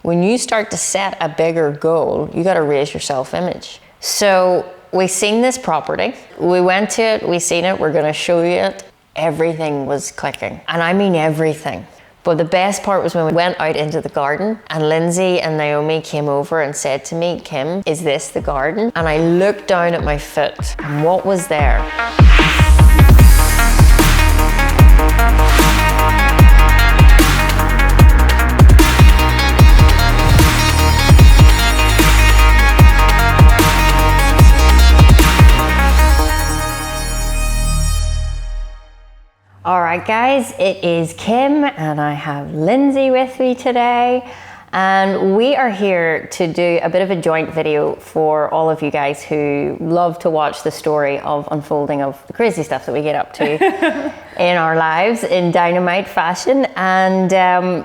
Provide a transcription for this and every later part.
when you start to set a bigger goal, you got to raise your self-image. So we seen this property, we went to it, we seen it, we're going to show you it. Everything was clicking, and I mean everything. But the best part was when we went out into the garden and Lindsay and Naomi came over and said to me, Kim, is this the garden? And I looked down at my foot, and what was there? All right, guys, it is Kim and I have Lindsay with me today. And we are here to do a bit of a joint video for all of you guys who love to watch the story of unfolding of the crazy stuff that we get up to in our lives in Dynamite fashion. And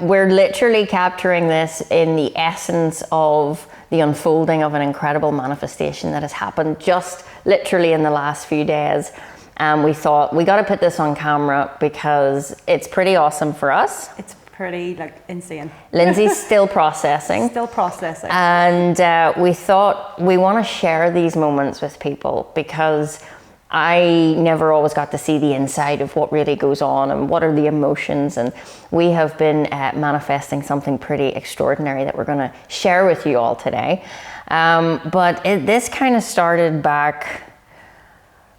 we're literally capturing this in the essence of the unfolding of an incredible manifestation that has happened just literally in the last few days. And we thought we got to put this on camera because it's pretty awesome for us. It's pretty insane. Lindsay's still processing. Still processing. And we thought we want to share these moments with people because I never always got to see the inside of what really goes on and what are the emotions. And we have been manifesting something pretty extraordinary that we're going to share with you all today. But this kind of started back,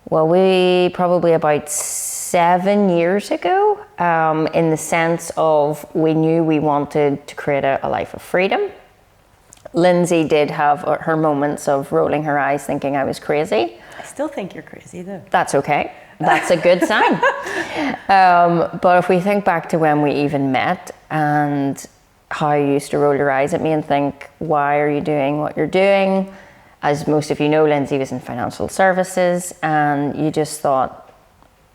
well, we probably about 7 years ago, in the sense of we knew we wanted to create a life of freedom. Lindsay did have her moments of rolling her eyes thinking I was crazy. I still think you're crazy though. That's okay. That's a good sign. But if we think back to when we even met and how you used to roll your eyes at me and think, why are you doing what you're doing? As most of you know, Lindsay was in financial services and you just thought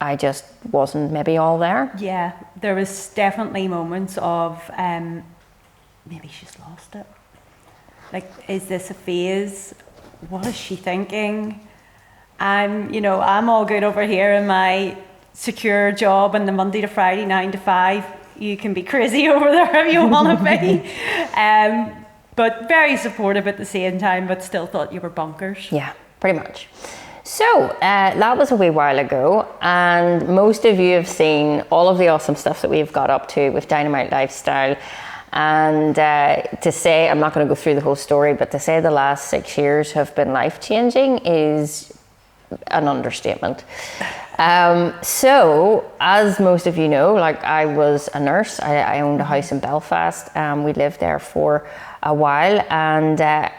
I just wasn't maybe all there. Yeah, there was definitely moments of maybe she's lost it. Like, is this a phase? What is she thinking? I'm all good over here in my secure job and the Monday to Friday 9 to 5. You can be crazy over there if you want to be. But very supportive at the same time, but still thought you were bonkers. Yeah, pretty much. So that was a wee while ago, and most of you have seen all of the awesome stuff that we've got up to with Dynamite Lifestyle. And to say, I'm not going to go through the whole story, but to say the last 6 years have been life-changing is an understatement. So, as most of you know, I was a nurse. I owned a house in Belfast. We lived there for a while, and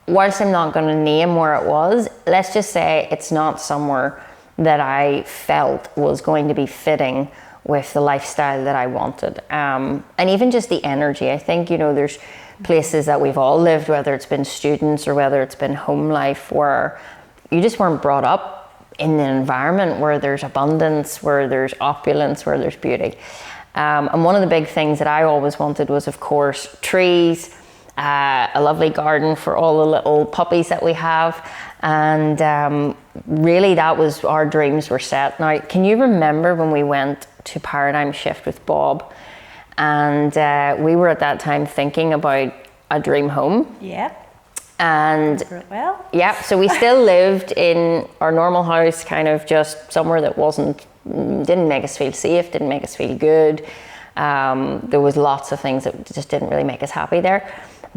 whilst I'm not going to name where it was, let's just say it's not somewhere that I felt was going to be fitting with the lifestyle that I wanted. And even just the energy. I think, there's places that we've all lived, whether it's been students or whether it's been home life, where you just weren't brought up in an environment where there's abundance, where there's opulence, where there's beauty. And one of the big things that I always wanted was, of course, trees, a lovely garden for all the little puppies that we have. And really that was our dreams were set. Now, can you remember when we went to Paradigm Shift with Bob? And we were at that time thinking about a dream home. Yeah. And well, yeah, so we still lived in our normal house, kind of just somewhere that didn't make us feel safe, didn't make us feel good. There was lots of things that just didn't really make us happy there.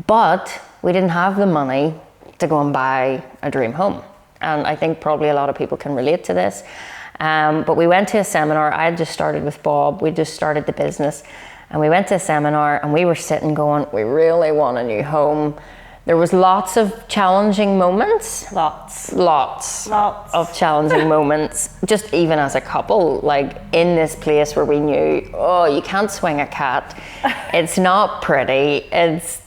But we didn't have the money to go and buy a dream home. And I think probably a lot of people can relate to this. But we went to a seminar. I had just started with Bob. We just started the business. And we went to a seminar and we were sitting going, we really want a new home. There was lots of challenging moments. Lots of challenging moments, just even as a couple, in this place where we knew, you can't swing a cat. It's not pretty. It's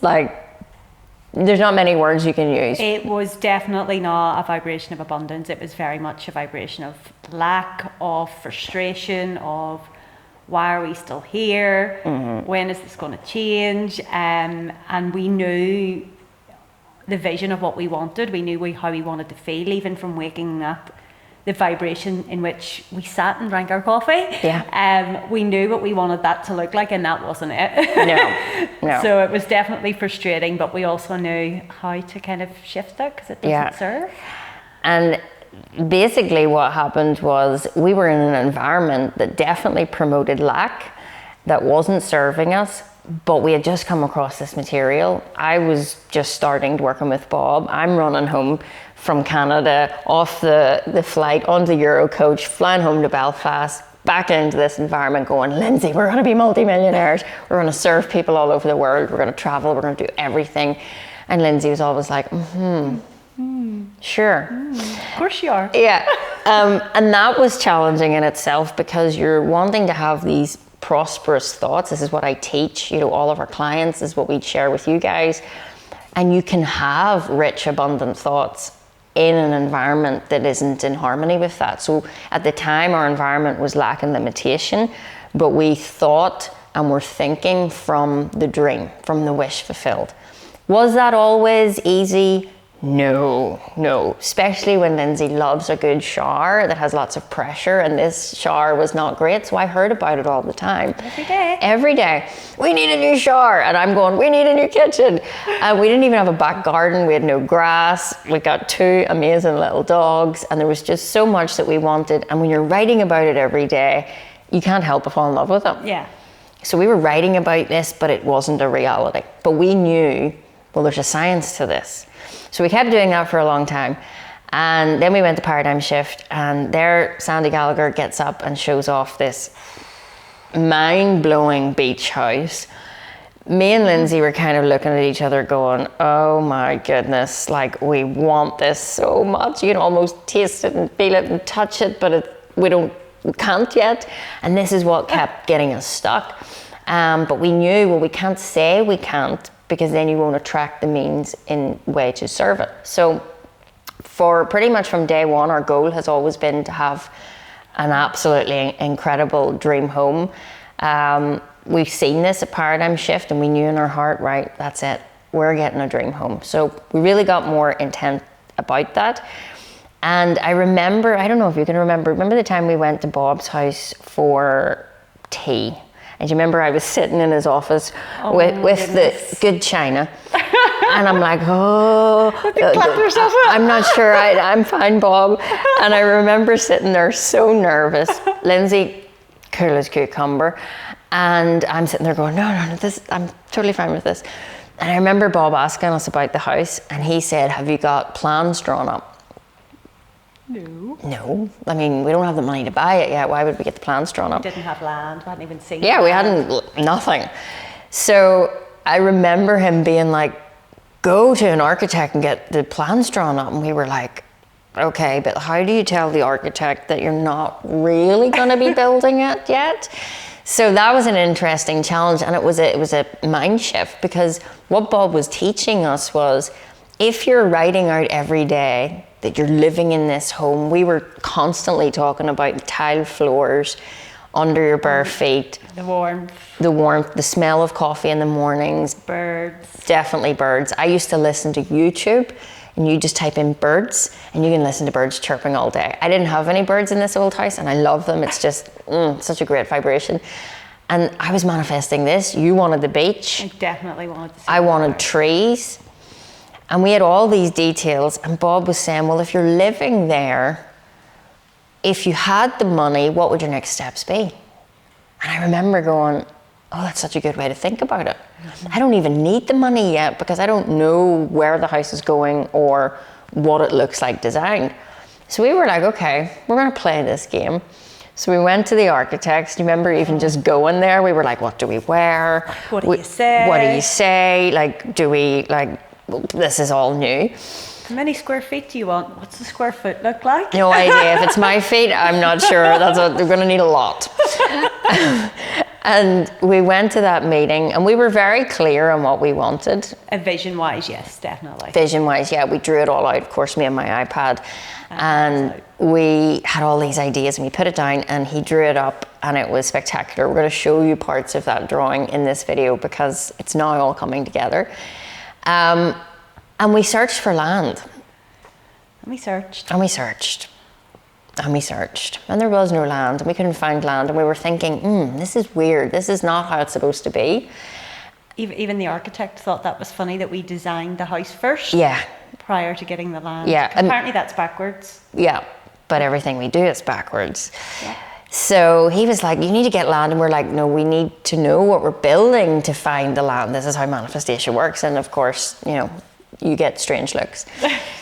there's not many words you can use. It was definitely not a vibration of abundance. It was very much a vibration of lack, of frustration, of why are we still here? Mm-hmm. When is this going to change? And we knew the vision of what we wanted. We knew how we wanted to feel, even from waking up the vibration in which we sat and drank our coffee. Yeah. We knew what we wanted that to look like, and that wasn't it. No. So it was definitely frustrating, but we also knew how to kind of shift it because it doesn't serve. And basically what happened was we were in an environment that definitely promoted lack, that wasn't serving us, but we had just come across this material. I was just starting working with Bob. I'm running home from Canada, off the flight, on the Euro coach, flying home to Belfast, back into this environment going, Lindsay, we're going to be multimillionaires. We're going to serve people all over the world. We're going to travel. We're going to do everything. And Lindsay was always like, sure. Of course you are. Yeah. And that was challenging in itself because you're wanting to have these prosperous thoughts. This is what I teach, all of our clients. This is what we share with you guys. And you can have rich, abundant thoughts in an environment that isn't in harmony with that. So at the time, our environment was lacking limitation, but we thought and were thinking from the dream, from the wish fulfilled. Was that always easy? No, especially when Lindsay loves a good shower that has lots of pressure, and this shower was not great, so I heard about it all the time. Every day. We need a new shower, and I'm going, we need a new kitchen. And we didn't even have a back garden, we had no grass, we got 2 amazing little dogs, and there was just so much that we wanted, and when you're writing about it every day, you can't help but fall in love with it. Yeah. So we were writing about this, but it wasn't a reality. But we knew, well, there's a science to this. So we kept doing that for a long time. And then we went to Paradigm Shift, and there Sandy Gallagher gets up and shows off this mind-blowing beach house. Me and Lindsay were kind of looking at each other going, oh my goodness, like we want this so much. You can almost taste it and feel it and touch it, but we can't yet. And this is what kept getting us stuck. But we knew, well, we can't say we can't, because then you won't attract the means in way to serve it. So for pretty much from day one, our goal has always been to have an absolutely incredible dream home. We've seen this at Paradigm Shift, and we knew in our heart, right, that's it, we're getting a dream home. So we really got more intent about that. And I remember, I don't know if you can remember the time we went to Bob's house for tea. And you remember I was sitting in his office with the good china. And I'm like, I'm not sure, I'm fine, Bob. And I remember sitting there so nervous. Lindsay, cool as cucumber. And I'm sitting there going, no, I'm totally fine with this. And I remember Bob asking us about the house, and he said, have you got plans drawn up? No. I mean, we don't have the money to buy it yet. Why would we get the plans drawn up? We didn't have land. We hadn't even seen it. Yeah, we hadn't, nothing. So I remember him being like, go to an architect and get the plans drawn up. And we were like, okay, but how do you tell the architect that you're not really going to be building it yet? So that was an interesting challenge, and it was a mind shift, because what Bob was teaching us was, if you're writing out every day that you're living in this home, we were constantly talking about tile floors, under your bare feet. The warmth, the smell of coffee in the mornings. Birds. Definitely birds. I used to listen to YouTube, and you just type in birds, and you can listen to birds chirping all day. I didn't have any birds in this old house, and I love them. It's just such a great vibration. And I was manifesting this. You wanted the beach. I definitely wanted to see I wanted trees. And we had all these details, and Bob was saying, well, if you're living there, if you had the money, what would your next steps be? And I remember going, oh, that's such a good way to think about it. Mm-hmm. I don't even need the money yet, because I don't know where the house is going or what it looks like designed. So we were like, okay, we're going to play this game. So we went to the architects. Do you remember even just going there? We were like, what do we wear? What do you say? What do you say? Like, do we, like, this is all new. How many square feet do you want? What's the square foot look like? No idea. If it's my feet, I'm not sure. They're going to need a lot. And we went to that meeting, and we were very clear on what we wanted. Vision-wise, yes, definitely. Vision-wise, yeah. We drew it all out, of course, me and my iPad. And we had all these ideas, and we put it down, and he drew it up, and it was spectacular. We're going to show you parts of that drawing in this video, because it's now all coming together. And we searched for land. And we searched. And we searched, and there was no land, and we couldn't find land, and we were thinking, this is weird. This is not how it's supposed to be. Even the architect thought that was funny that we designed the house first. Yeah. Prior to getting the land. Yeah. Apparently that's backwards. Yeah, but everything we do is backwards. Yeah. So he was like, you need to get land. And we're like, no, we need to know what we're building to find the land. This is how manifestation works. And of course, you get strange looks.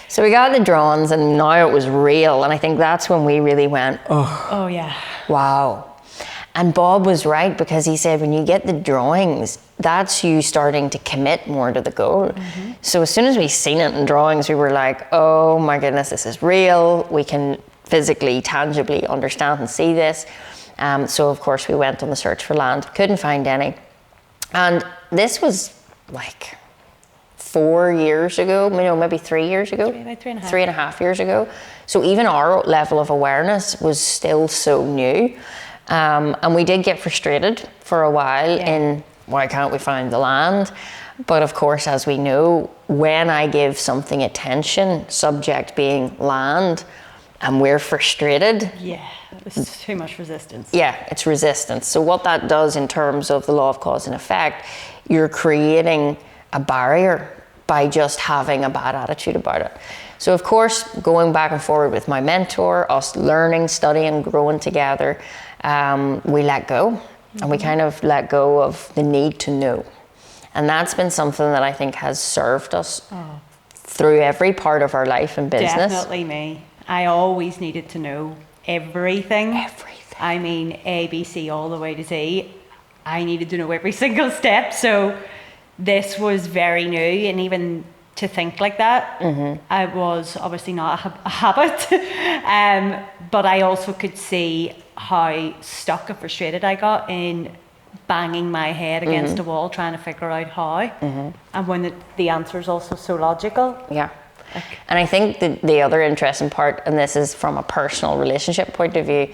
So we got the drawings, and now it was real. And I think that's when we really went, oh yeah. Wow. And Bob was right, because he said, when you get the drawings, that's you starting to commit more to the goal. Mm-hmm. So as soon as we seen it in drawings, we were like, oh my goodness, this is real. We can physically, tangibly understand and see this. So of course we went on the search for land, couldn't find any. And this was like 4 years ago, maybe 3 years ago. About 3.5. 3.5 years ago. So even our level of awareness was still so new. And we did get frustrated for a while in, why can't we find the land? But of course, as we know, when I give something attention, subject being land, and we're frustrated. Yeah, there's too much resistance. Yeah, it's resistance. So what that does in terms of the law of cause and effect, you're creating a barrier by just having a bad attitude about it. So of course, going back and forward with my mentor, us learning, studying, growing together, we let go. And we kind of let go of the need to know. And that's been something that I think has served us through every part of our life and business. Definitely me. I always needed to know everything. Everything. I mean, A, B, C, all the way to Z. I needed to know every single step. So this was very new. And even to think like that, I was obviously not a habit. But I also could see how stuck and frustrated I got in banging my head against a wall trying to figure out how. And when the answer is also so logical. Yeah. And I think the other interesting part, and this is from a personal relationship point of view,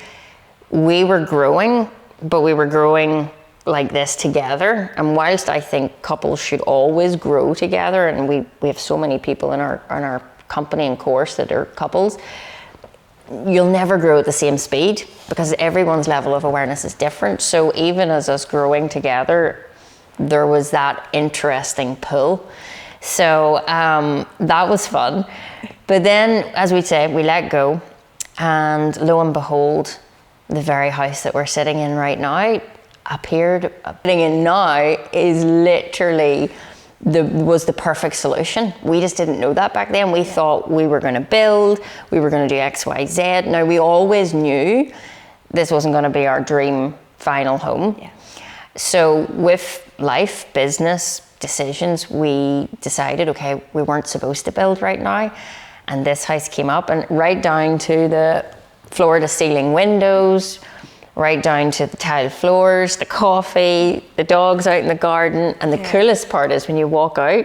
we were growing, but we were growing like this together. And whilst I think couples should always grow together, and we have so many people in our company and course that are couples, you'll never grow at the same speed because everyone's level of awareness is different. So even as us growing together, there was that interesting pull. So that was fun. But then, as we say, we let go, and lo and behold, the very house that we're sitting in right now appeared. Sitting in now is literally was the perfect solution. We just didn't know that back then. We thought we were going to build, we were going to do X, Y, Z. Now, we always knew this wasn't going to be our dream final home. Yeah. So with life, business, decisions, we decided, okay, we weren't supposed to build right now. And this house came up, and right down to the floor to ceiling windows, right down to the tile floors, the coffee, the dogs out in the garden. And the coolest part is when you walk out,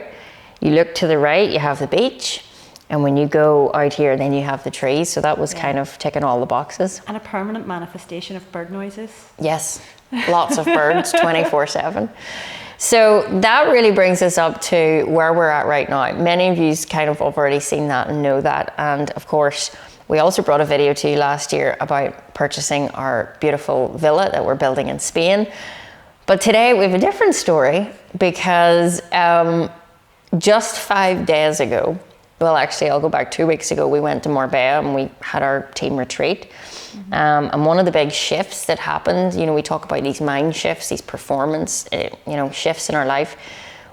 you look to the right, you have the beach. And when you go out here, then you have the trees. So that was kind of ticking all the boxes. And a permanent manifestation of bird noises. Yes, lots of birds, 24/7. So that really brings us up to where we're at right now. Many of you kind of have already seen that and know that. And of course, we also brought a video to you last year about purchasing our beautiful villa that we're building in Spain. But today we have a different story because just 5 days ago, well, actually, I'll go back 2 weeks ago, we went to Marbella and we had our team retreat. And one of the big shifts that happened, we talk about these mind shifts, these performance, shifts in our life.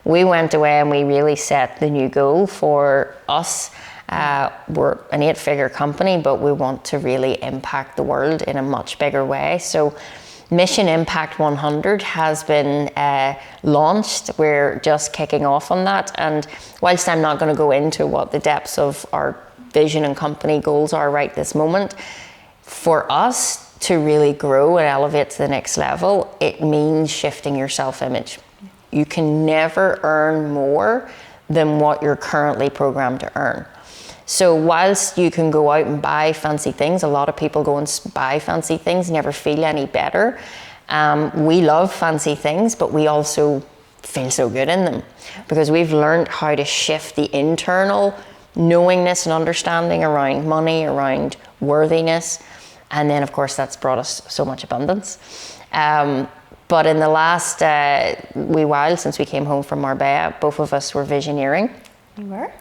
We went away and we really set the new goal for us. We're an 8-figure company, but we want to really impact the world in a much bigger way. So Mission Impact 100 has been launched. We're just kicking off on that. And whilst I'm not going to go into what the depths of our vision and company goals are right this moment, for us to really grow and elevate to the next level, it means shifting your self-image. You can never earn more than what you're currently programmed to earn. So whilst you can go out and buy fancy things, a lot of people go and buy fancy things, never feel any better. We love fancy things, but we also feel so good in them because we've learned how to shift the internal knowingness and understanding around money, around worthiness. And then, of course, that's brought us so much abundance. But in the last wee while, since we came home from Marbella, both of us were visioneering. You were?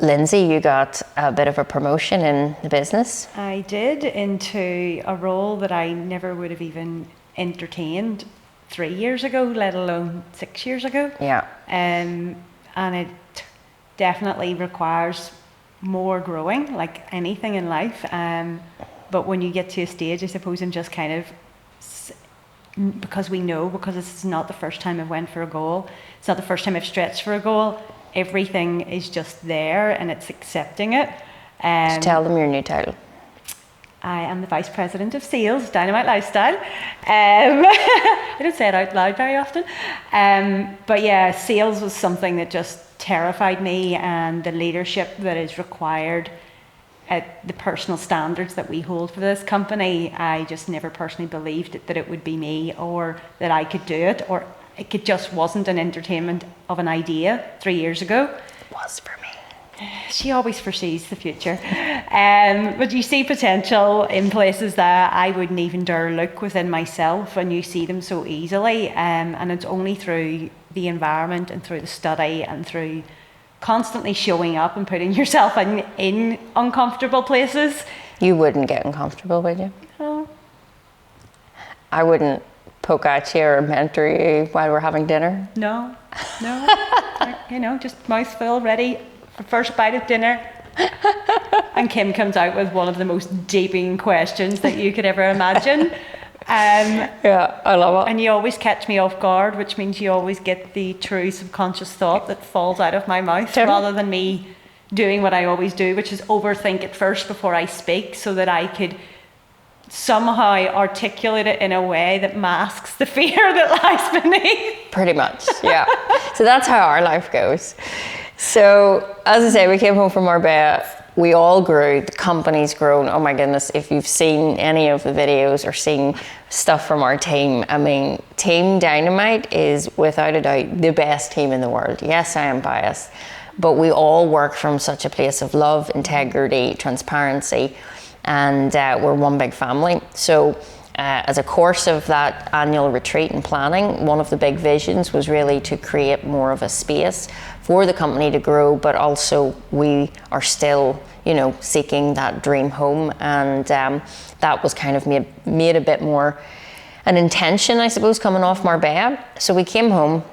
Lindsay, you got a bit of a promotion in the business. I did, into a role that I never would have even entertained 3 years ago, let alone 6 years ago. Yeah. And it definitely requires more growing, like anything in life. But when you get to a stage, I suppose, and just kind of, because this is not the first time I've went for a goal, it's not the first time I've stretched for a goal, everything is just there and it's accepting it. Just tell them your new title. I am the Vice President of Sales, Dynamite Lifestyle. I don't say it out loud very often. But yeah, sales was something that just terrified me, and the leadership that is required at the personal standards that we hold for this company, I just never personally believed that it would be me, or that I could do it, or it just wasn't an entertainment of an idea 3 years ago. It was for me. She always foresees the future. But you see potential in places that I wouldn't even dare look within myself, and you see them so easily. And it's only through the environment and through the study and through constantly showing up and putting yourself in uncomfortable places. You wouldn't get uncomfortable, would you? No. I wouldn't poke at you or mentor you while we're having dinner. No. Just mouthful ready. First bite of dinner, and Kim comes out with one of the most deeping questions that you could ever imagine. Yeah, I love it. And you always catch me off guard, which means you always get the true subconscious thought that falls out of my mouth, rather than me doing what I always do, which is overthink it first before I speak, so that I could somehow articulate it in a way that masks the fear that lies beneath. Pretty much, yeah. So that's how our life goes. So, as I say, we came home from Marbella, we all grew, the company's grown. Oh my goodness, if you've seen any of the videos or seen stuff from our team, I mean, Team Dynamite is without a doubt the best team in the world. Yes, I am biased, but we all work from such a place of love, integrity, transparency, and we're one big family. So, as a course of that annual retreat and planning, one of the big visions was really to create more of a space for the company to grow, but also we are still, seeking that dream home, and that was kind of made a bit more an intention, I suppose, coming off Marbella. So we came home.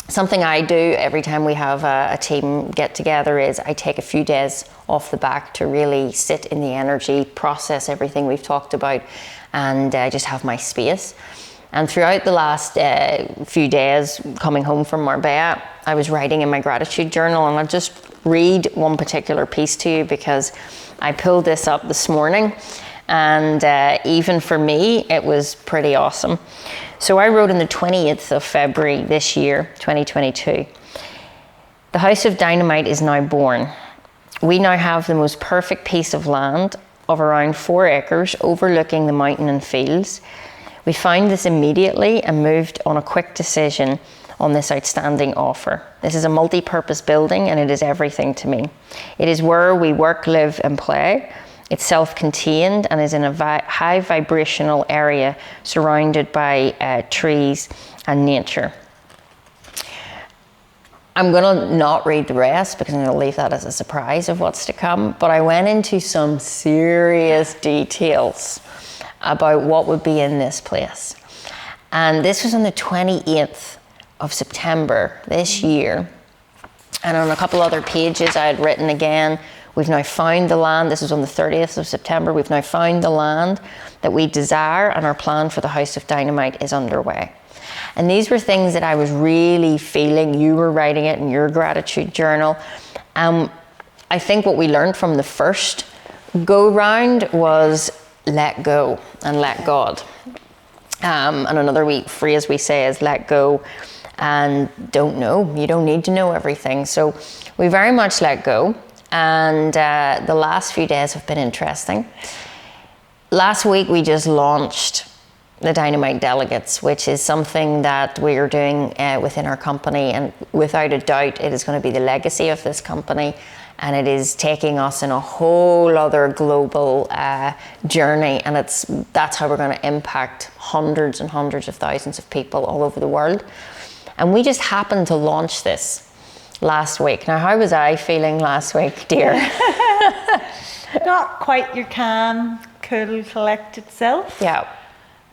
Something I do every time we have a team get together is I take a few days off the back to really sit in the energy, process everything we've talked about, and just have my space. And throughout the last few days coming home from Marbella, I was writing in my gratitude journal, and I'll just read one particular piece to you because I pulled this up this morning, and even for me, it was pretty awesome. So I wrote on the 28th of February this year, 2022, "The House of Dynamite is now born. We now have the most perfect piece of land of around 4 acres overlooking the mountain and fields. We found this immediately and moved on a quick decision on this outstanding offer. This is a multi-purpose building, and it is everything to me. It is where we work, live and play. It's self-contained and is in a high vibrational area surrounded by trees and nature." I'm going to not read the rest because I'm going to leave that as a surprise of what's to come, but I went into some serious details about what would be in this place. And this was on the 28th of September this year. And on a couple other pages I had written again, we've now found the land. This was on the 30th of September. We've now found the land that we desire, and our plan for the House of Dynamite is underway. And these were things that I was really feeling. You were writing it in your gratitude journal. I think what we learned from the first go round was let go and let God. And another phrase we say is let go and don't know. You don't need to know everything. So we very much let go. And the last few days have been interesting. Last week we just launched the Dynamite Delegates, which is something that we are doing within our company, and without a doubt it is going to be the legacy of this company, and it is taking us in a whole other global journey, and that's how we're going to impact hundreds and hundreds of thousands of people all over the world. And we just happened to launch this last week. Now, how was I feeling last week, dear? Not quite your calm, cool, collected self. Yeah.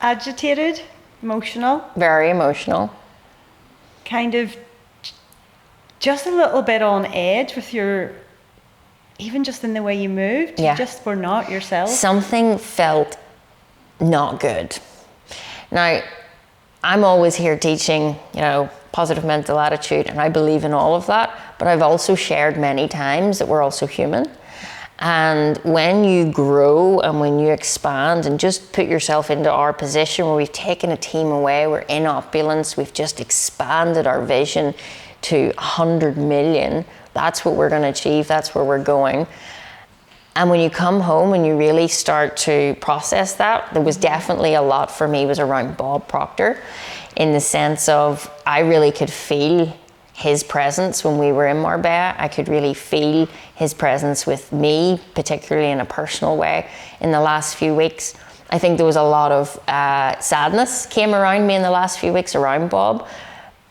Agitated, emotional. Very emotional. Kind of just a little bit on edge with even just in the way you moved. Yeah. You just were not yourself. Something felt not good. Now, I'm always here teaching, positive mental attitude, and I believe in all of that, but I've also shared many times that we're also human. And when you grow and when you expand and just put yourself into our position where we've taken a team away, we're in opulence, we've just expanded our vision to 100 million, that's what we're going to achieve, that's where we're going. And when you come home and you really start to process that, there was definitely a lot for me was around Bob Proctor, in the sense of I really could feel his presence when we were in Marbella. I could really feel his presence with me, particularly in a personal way, in the last few weeks. I think there was a lot of sadness came around me in the last few weeks around Bob,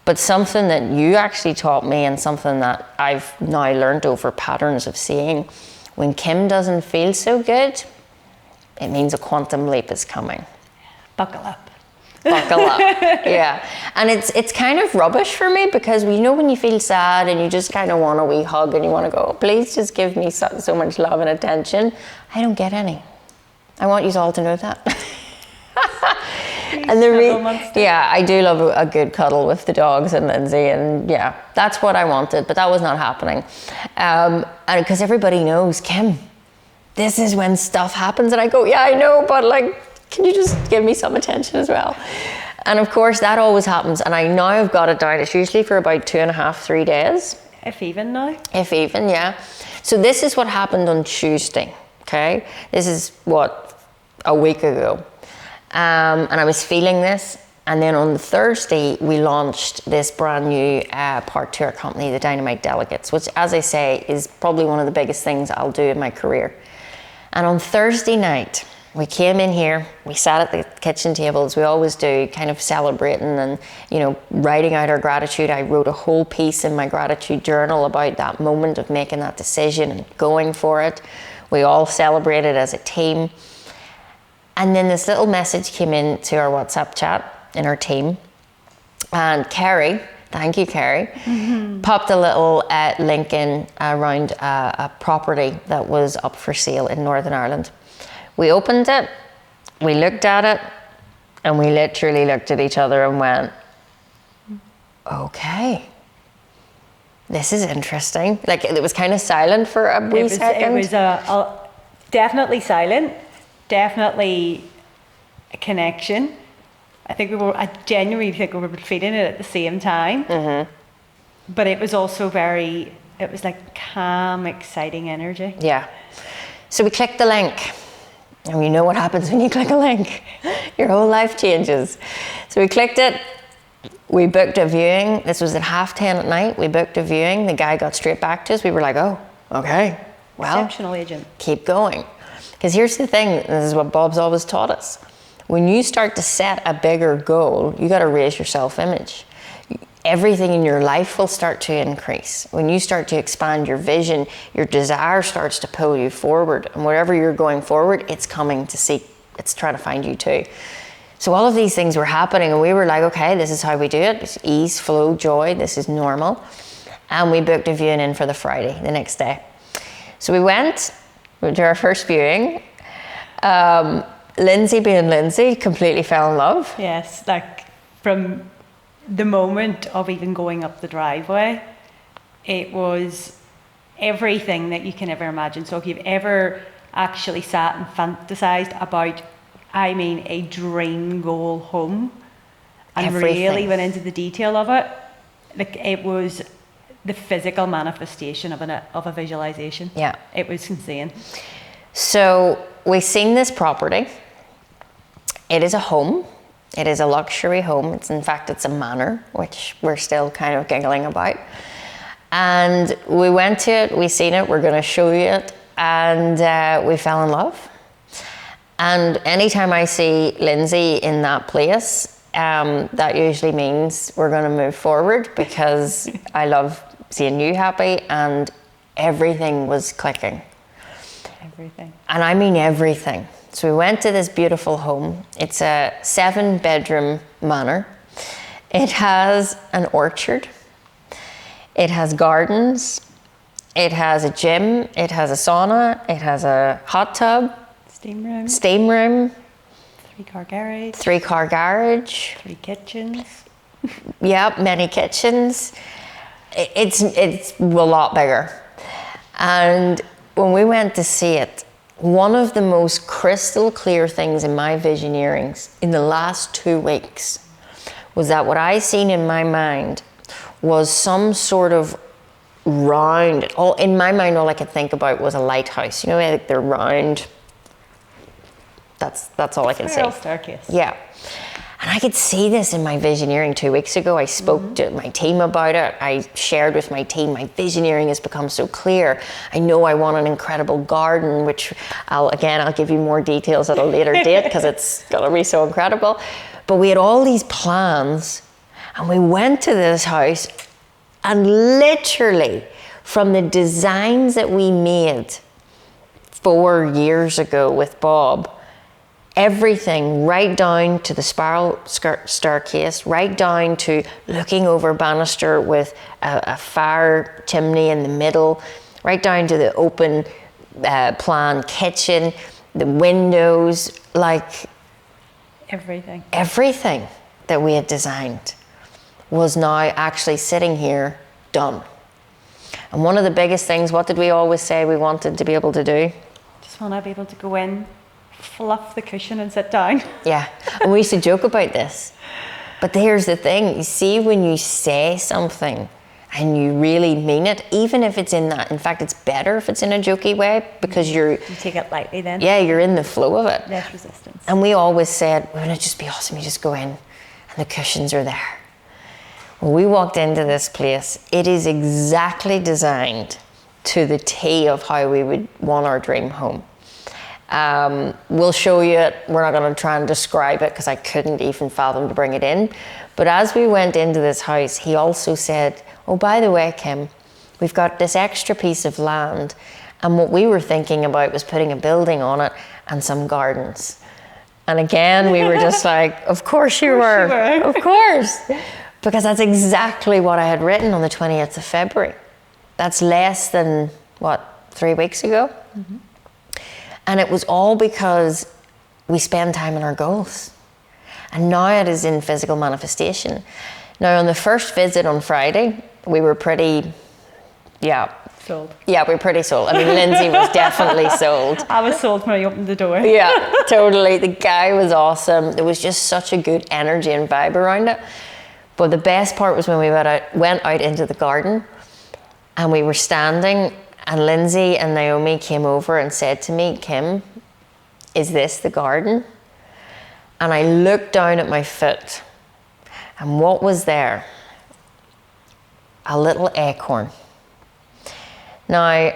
but something that you actually taught me, and something that I've now learned over patterns of seeing, when Kim doesn't feel so good, it means a quantum leap is coming. Buckle up. Buckle up. Yeah. And it's kind of rubbish for me, because when you feel sad and you just kind of want a wee hug and you want to go, please just give me so much love and attention, I don't get any. I want you all to know that. And I do love a good cuddle with the dogs and Lindsay, and yeah, that's what I wanted, but that was not happening. And because everybody knows, Kim, this is when stuff happens, and I go, yeah, I know, but can you just give me some attention as well? And of course, that always happens. And I now have got it down. It's usually for about 2.5, 3 days. If even now. If even, yeah. So this is what happened on Tuesday, okay? This is a week ago. And I was feeling this. And then on the Thursday, we launched this brand new part to our company, the Dynamite Delegates, which, as I say, is probably one of the biggest things I'll do in my career. And on Thursday night, we came in here, we sat at the kitchen table as we always do, kind of celebrating and, writing out our gratitude. I wrote a whole piece in my gratitude journal about that moment of making that decision and going for it. We all celebrated as a team. And then this little message came in to our WhatsApp chat in our team. And Kerry, thank you, Kerry, popped a little link in around a property that was up for sale in Northern Ireland. We opened it, we looked at it, and we literally looked at each other and went, okay, this is interesting. It was kind of silent for a wee second. It was definitely silent, definitely a connection. I genuinely think we were feeling it at the same time. Mm-hmm. But it was also it was like calm, exciting energy. Yeah. So we clicked the link. And you know what happens when you click a link. Your whole life changes. So we clicked it. We booked a viewing. This was at 10:30 at night. We booked a viewing. The guy got straight back to us. We were like, oh, okay. Well, exceptional agent. Keep going. Because here's the thing. This is what Bob's always taught us. When you start to set a bigger goal, you got to raise your self-image. Everything in your life will start to increase. When you start to expand your vision, your desire starts to pull you forward. And wherever you're going forward, it's trying to find you too. So all of these things were happening, and we were like, okay, this is how we do it. It's ease, flow, joy. This is normal. And we booked a viewing in for the Friday, the next day. So we went to our first viewing. Lindsay, being Lindsay, completely fell in love. Yes, from the moment of even going up the driveway, it was everything that you can ever imagine. So if you've ever actually sat and fantasized about, a dream goal home, and everything. Really went into the detail of it, it was the physical manifestation of a visualization. Yeah. It was insane. So we've seen this property. It is a home. It is a luxury home. In fact, it's a manor, which we're still kind of giggling about. And we went to it, we seen it, we're going to show you it, and we fell in love. And anytime I see Lindsay in that place, that usually means we're going to move forward, because I love seeing you happy, and everything was clicking. Everything. And I mean everything. So we went to this beautiful home. It's a 7-bedroom manor. It has an orchard. It has gardens. It has a gym. It has a sauna. It has a hot tub. Steam room. Steam room. 3-car garage. 3-car garage. 3 kitchens. Yep, many kitchens. It's a lot bigger. And when we went to see it, one of the most crystal clear things in my visioneerings in the last 2 weeks was that what I seen in my mind was some sort of round, in my mind all I could think about was a lighthouse. You know, like they're round. That's all I could see. Spiral staircase. Yeah. And I could see this in my visioneering 2 weeks ago. I spoke to my team about it. I shared with my team, my visioneering has become so clear. I know I want an incredible garden, which I'll give you more details at a later date, because it's going to be so incredible. But we had all these plans, and we went to this house, and literally from the designs that we made 4 years ago with Bob, everything right down to the spiral staircase, right down to looking over banister with a fire chimney in the middle, right down to the open plan kitchen, the windows, like everything that we had designed was now actually sitting here done. And one of the biggest things, what did we always say we wanted to be able to do? Just want to be able to go in, fluff the cushion and sit down. Yeah, and we used to joke about this. But here's the thing, you see, when you say something and you really mean it, even if it's in that, in fact, it's better if it's in a jokey way, because you take it lightly then. Yeah, you're in the flow of it. Less resistance. And we always said, wouldn't it just be awesome, you just go in and the cushions are there. When we walked into this place, it is exactly designed to the T of how we would want our dream home. We'll show you it. We're not going to try and describe it, because I couldn't even fathom to bring it in. But as we went into this house, he also said, oh, by the way, Kim, we've got this extra piece of land, and what we were thinking about was putting a building on it and some gardens. And again, we were just like, of course you were. Of course. Because that's exactly what I had written on the 20th of February. That's less than, 3 weeks ago? Mm-hmm. And it was all because we spend time on our goals. And now it is in physical manifestation. Now, on the first visit on Friday, we were pretty, sold. Yeah, we were pretty sold. I mean, Lindsay was definitely sold. I was sold when I opened the door. Yeah, totally. The guy was awesome. There was just such a good energy and vibe around it. But the best part was when we went out into the garden, and we were standing, and Lindsay and Naomi came over and said to me, Kim, is this the garden? And I looked down at my foot, and what was there? A little acorn. Now,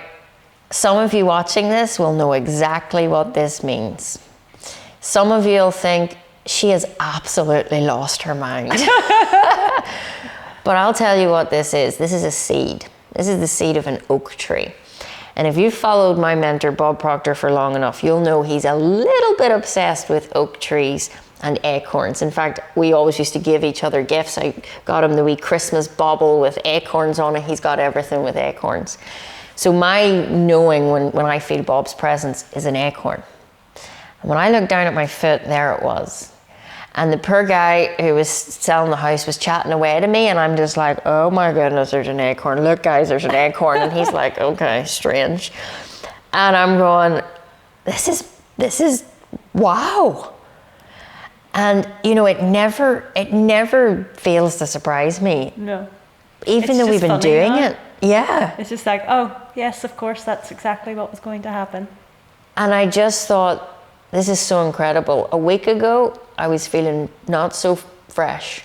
some of you watching this will know exactly what this means. Some of you will think, she has absolutely lost her mind. But I'll tell you what this is. This is a seed. This is the seed of an oak tree. And if you've followed my mentor, Bob Proctor, for long enough, you'll know he's a little bit obsessed with oak trees and acorns. In fact, we always used to give each other gifts. I got him the wee Christmas bauble with acorns on it. He's got everything with acorns. So my knowing when I feel Bob's presence is an acorn. And when I looked down at my foot, there it was. And the poor guy who was selling the house was chatting away to me, and I'm just like, oh my goodness, there's an acorn. Look, guys, there's an acorn. And he's like, okay, strange. And I'm going, this is wow. And you know, it never fails to surprise me. No. Even though we've been doing it. Yeah. It's just like, oh yes, of course, that's exactly what was going to happen. And I just thought, this is so incredible. A week ago, I was feeling not so fresh.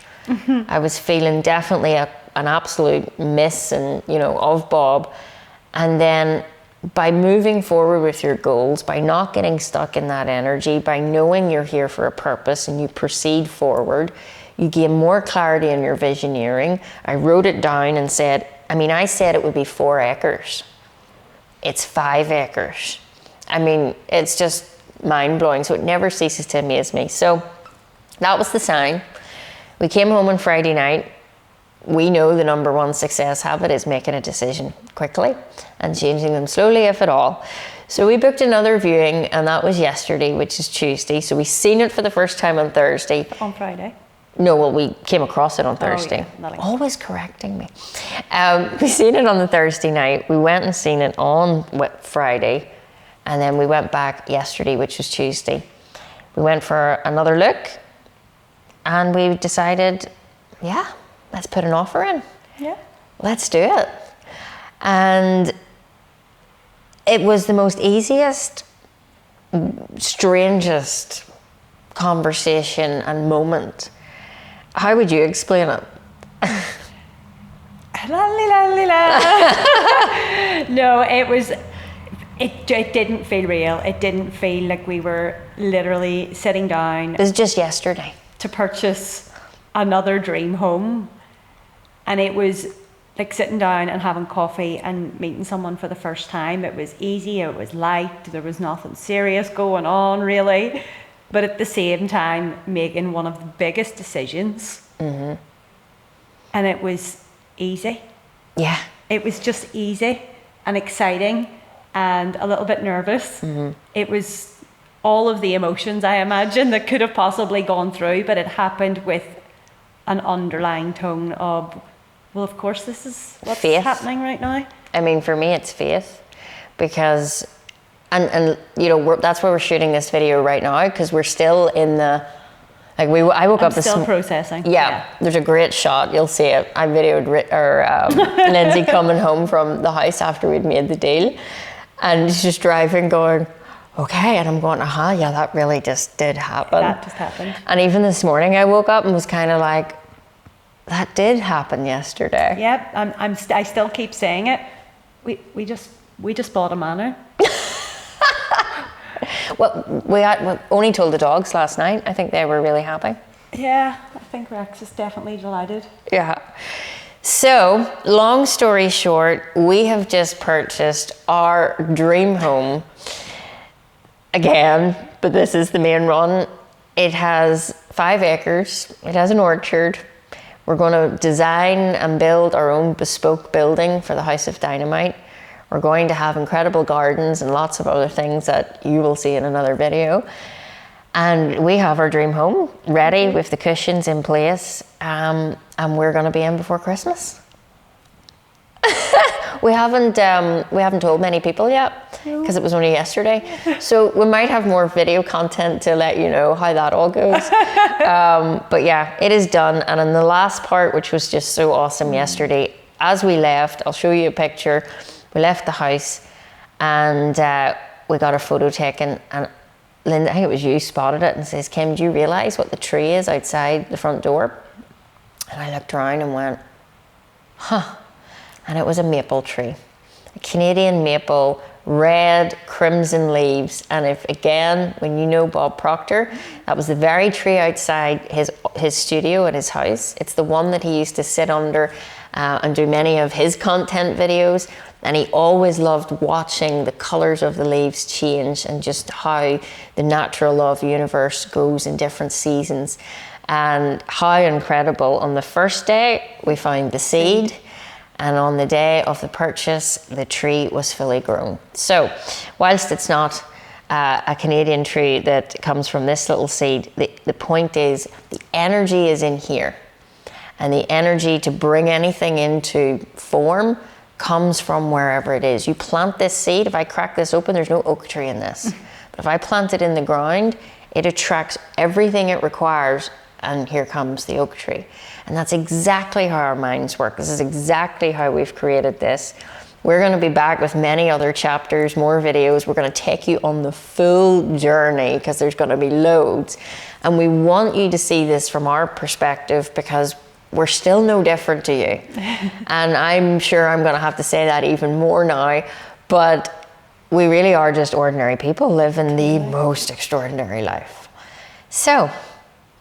I was feeling definitely an absolute miss and, you know, of Bob. And then by moving forward with your goals, by not getting stuck in that energy, by knowing you're here for a purpose and you proceed forward, you gain more clarity in your visioneering. I wrote it down and said, I said it would be 4 acres. It's 5 acres. It's just mind-blowing. So it never ceases to amaze me. So that was the sign. We came home on Friday night. We know the number one success habit is making a decision quickly and changing them slowly, if at all. So we booked another viewing, and that was yesterday, which is Tuesday. So we seen it for the first time on Thursday. On Friday? No, well, we came across it on Thursday. Oh, yeah. Always correcting me. We seen it on the Thursday night. We went and seen it on Friday, and then we went back yesterday, which was Tuesday. We went for another look, and we decided, yeah, let's put an offer in. Yeah. Let's do it. And it was the most easiest, strangest conversation and moment. How would you explain it? No, it didn't feel real. It didn't feel like we were literally sitting down. It was just yesterday. To purchase another dream home. And it was like sitting down and having coffee and meeting someone for the first time. It was easy, it was light, there was nothing serious going on really. But at the same time, making one of the biggest decisions. Mm-hmm. And it was easy. Yeah. It was just easy and exciting and a little bit nervous. Mm-hmm. It was all of the emotions, I imagine, that could have possibly gone through, but it happened with an underlying tone of, well, of course, this is what's faith. Happening right now. For me, it's faith, because, and you know, that's why we're shooting this video right now, because we're still in the, I woke up this still processing. Yeah, there's a great shot. You'll see it. I videoed Lindsay coming home from the house after we'd made the deal, and she's just driving, going, okay, and I'm going, yeah, that really just did happen. That just happened. And even this morning, I woke up and was kind of like, that did happen yesterday. Yep, I still keep saying it. We just bought a manor. Well, we only told the dogs last night. I think they were really happy. Yeah, I think Rex is definitely delighted. Yeah. So, long story short, we have just purchased our dream home again, but this is the main run. It has 5 acres. It has an orchard. We're going to design and build our own bespoke building for the House of Dynamite. We're going to have incredible gardens and lots of other things that you will see in another video. And we have our dream home ready with the cushions in place, and we're going to be in before Christmas. We haven't told many people yet, because it was only yesterday. So we might have more video content to let you know how that all goes. But yeah, it is done. And in the last part, which was just so awesome yesterday, as we left, I'll show you a picture. We left the house and we got a photo taken, and Linda, I think it was you, spotted it and says, Kim, do you realise what the tree is outside the front door? And I looked around and went, huh. And it was a maple tree, a Canadian maple, red, crimson leaves. And if, again, when you know Bob Proctor, that was the very tree outside his studio at his house. It's the one that he used to sit under and do many of his content videos. And he always loved watching the colours of the leaves change and just how the natural law of the universe goes in different seasons. And how incredible, on the first day, we found the seed. And on the day of the purchase, the tree was fully grown. So, whilst it's not a Canadian tree that comes from this little seed, the point is the energy is in here. And the energy to bring anything into form comes from wherever it is. You plant this seed, if I crack this open, there's no oak tree in this. But if I plant it in the ground, it attracts everything it requires, and here comes the oak tree. And that's exactly how our minds work. This is exactly how we've created this. We're going to be back with many other chapters, more videos. We're going to take you on the full journey because there's going to be loads. And we want you to see this from our perspective because we're still no different to you. And I'm sure I'm going to have to say that even more now. But we really are just ordinary people living the most extraordinary life. So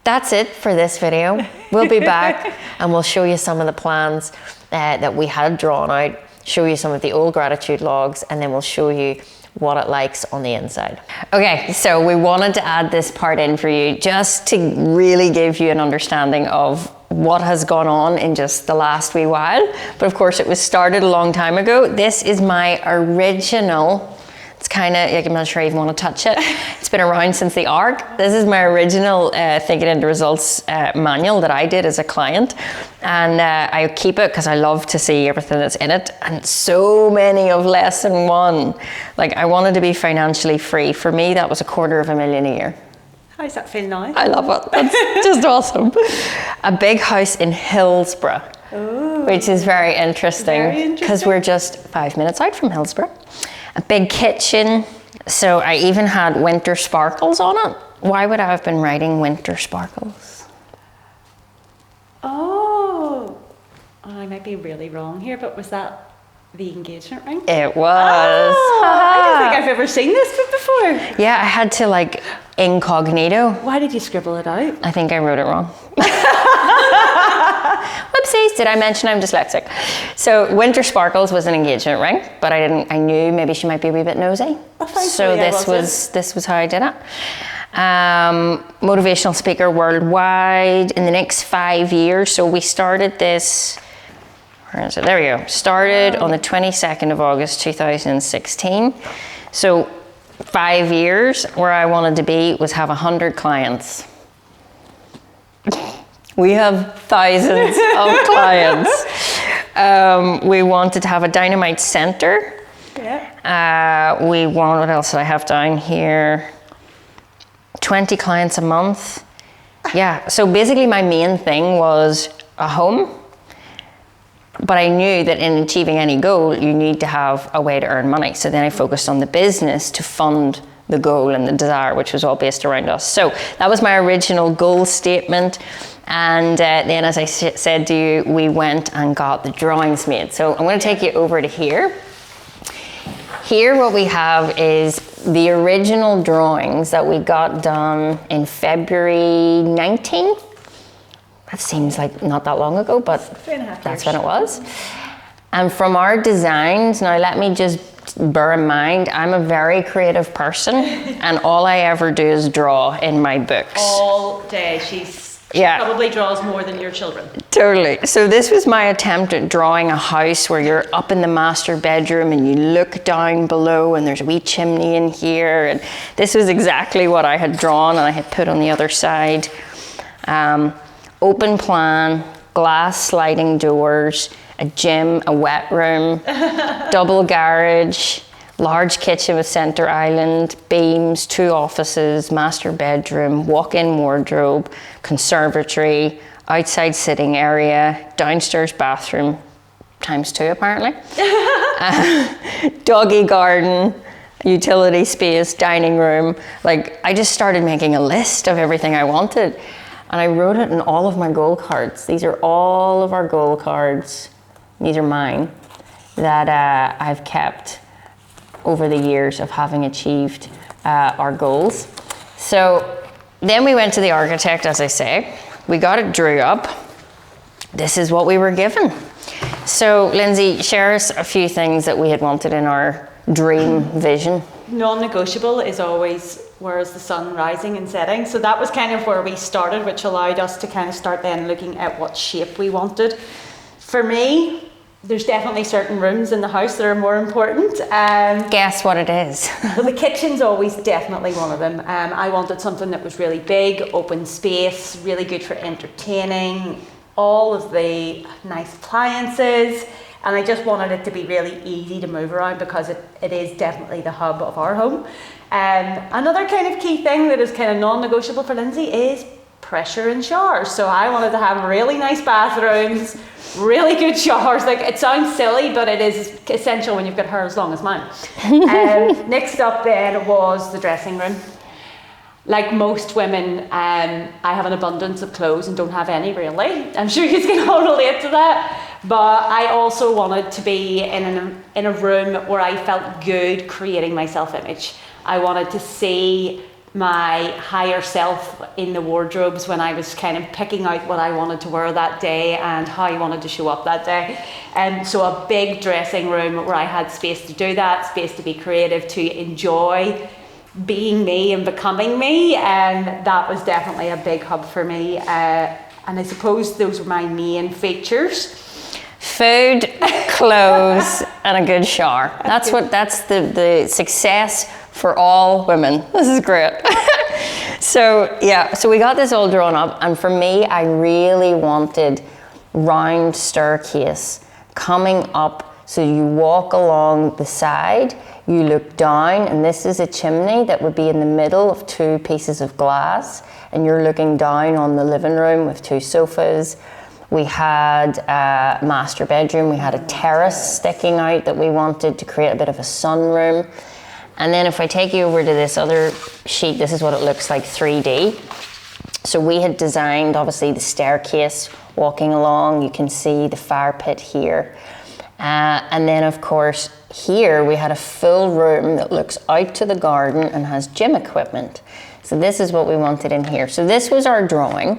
that's it for this video. We'll be back and we'll show you some of the plans that we had drawn out, show you some of the old gratitude logs, and then we'll show you what it likes on the inside. Okay, so we wanted to add this part in for you just to really give you an understanding of what has gone on in just the last wee while. But of course it was started a long time ago. This is my original, it's kind of, like, I'm not sure I even want to touch it. It's been around since the ARC. This is my original Thinking into Results manual that I did as a client. And I keep it because I love to see everything that's in it. And so many of lesson 1. Like, I wanted to be financially free. For me, that was $250,000 a year. How's that feel now? I love it. That's just awesome. A big house in Hillsborough, which is very interesting because we're just 5 minutes out from Hillsborough. A big kitchen. So I even had winter sparkles on it. Why would I have been writing winter sparkles? Oh, I might be really wrong here, but was that the engagement ring? It was. Oh, I don't think I've ever seen this before. Yeah, I had to, like, incognito. Why did you scribble it out? I think I wrote it wrong. Whoopsies, did I mention I'm dyslexic? So winter sparkles was an engagement ring, but I knew maybe she might be a wee bit nosy. So this was how I did it. Motivational speaker worldwide in the next 5 years. So we started this, where is it? There we go. Started on the 22nd of August 2016. So 5 years, where I wanted to be was have 100 clients. We have thousands of clients. We wanted to have a Dynamite center. Yeah. What else did I have down here? 20 clients a month. Yeah, so basically my main thing was a home. But I knew that in achieving any goal, you need to have a way to earn money. So then I focused on the business to fund the goal and the desire, which was all based around us. So that was my original goal statement. And then, as I said to you, we went and got the drawings made. So I'm going to take you over to here. Here what we have is the original drawings that we got done in February 19. That seems like not that long ago, but that's when it was. And from our designs, now let me just bear in mind, I'm a very creative person and all I ever do is draw in my books. All day. She probably draws more than your children. Totally. So this was my attempt at drawing a house where you're up in the master bedroom and you look down below and there's a wee chimney in here. And this was exactly what I had drawn and I had put on the other side. Open plan, glass sliding doors, a gym, a wet room, double garage, large kitchen with center island, beams, 2 offices, master bedroom, walk-in wardrobe, conservatory, outside sitting area, downstairs bathroom, ×2 apparently, doggy garden, utility space, dining room. Like, I just started making a list of everything I wanted and I wrote it in all of my goal cards. These are all of our goal cards. These are mine that I've kept over the years of having achieved our goals. So then we went to the architect, as I say. We got it drew up. This is what we were given. So Lindsay, share us a few things that we had wanted in our dream vision. Non-negotiable is always where is the sun rising and setting. So that was kind of where we started, which allowed us to kind of start then looking at what shape we wanted. For me, there's definitely certain rooms in the house that are more important. Guess what it is? Well, the kitchen's always definitely one of them. I wanted something that was really big, open space, really good for entertaining, all of the nice appliances. And I just wanted it to be really easy to move around because it is definitely the hub of our home. Another kind of key thing that is kind of non-negotiable for Lindsay is pressure in showers. So I wanted to have really nice bathrooms, really good showers. Like, it sounds silly, but it is essential when you've got hair as long as mine. Next up then was the dressing room. Like most women, I have an abundance of clothes and don't have any really. I'm sure you can all relate to that. But I also wanted to be in a room where I felt good creating my self-image. I wanted to see my higher self in the wardrobes when I was kind of picking out what I wanted to wear that day and how I wanted to show up that day. So a big dressing room where I had space to do that, space to be creative, to enjoy being me and becoming me, and that was definitely a big hub for me. And I suppose those were my main features. Food, clothes, and a good shower. That's the success for all women. This is great. So we got this all drawn up, and for me, I really wanted round staircase coming up. So you walk along the side, you look down, and this is a chimney that would be in the middle of two pieces of glass, and you're looking down on the living room with two sofas. We had a master bedroom, we had a terrace sticking out that we wanted to create a bit of a sunroom. And then if I take you over to this other sheet, this is what it looks like 3D. So we had designed, obviously, the staircase walking along. You can see the fire pit here. And then, of course, here we had a full room that looks out to the garden and has gym equipment. So this is what we wanted in here. So this was our drawing.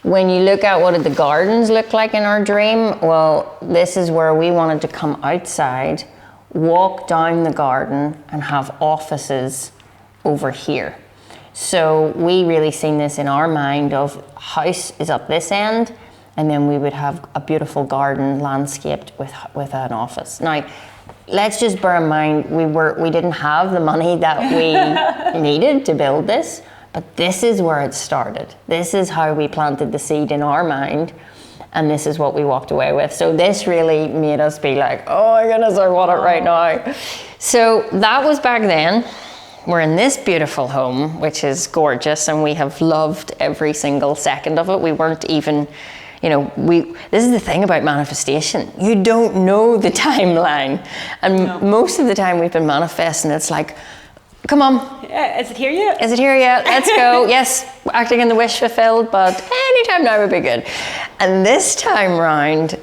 When you look at what did the gardens look like in our dream, well, this is where we wanted to come outside, walk down the garden, and have offices over here. So we really seen this in our mind of house is up this end, and then we would have a beautiful garden landscaped with an office. Now, let's just bear in mind we didn't have the money that we needed to build this, but this is where it started. This is how we planted the seed in our mind, and this is what we walked away with. So this really made us be like, oh my goodness, I want it right now. So that was back then. We're in this beautiful home, which is gorgeous, and we have loved every single second of it. We weren't even, this is the thing about manifestation. You don't know the timeline. And most of the time we've been manifesting, it's like, come on. Is it here yet? Is it here yet? Let's go. Yes, acting in the wish fulfilled, but anytime now would be good. And this time round,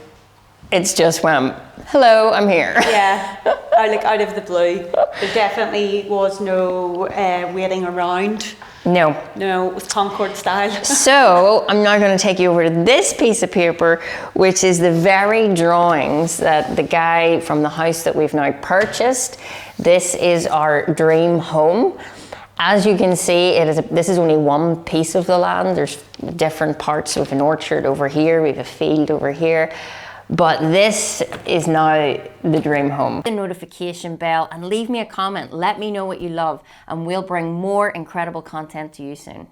it's just hello, I'm here. Yeah, out of the blue. There definitely was no waiting around. No, it was Concord style. So I'm now going to take you over to this piece of paper, which is the very drawings that the guy from the house that we've now purchased. This is our dream home. As you can see, this is only one piece of the land. There's different parts. We have an orchard over here, we have a field over here. But this is now the dream home. The notification bell and leave me a comment. Let me know what you love, and we'll bring more incredible content to you soon.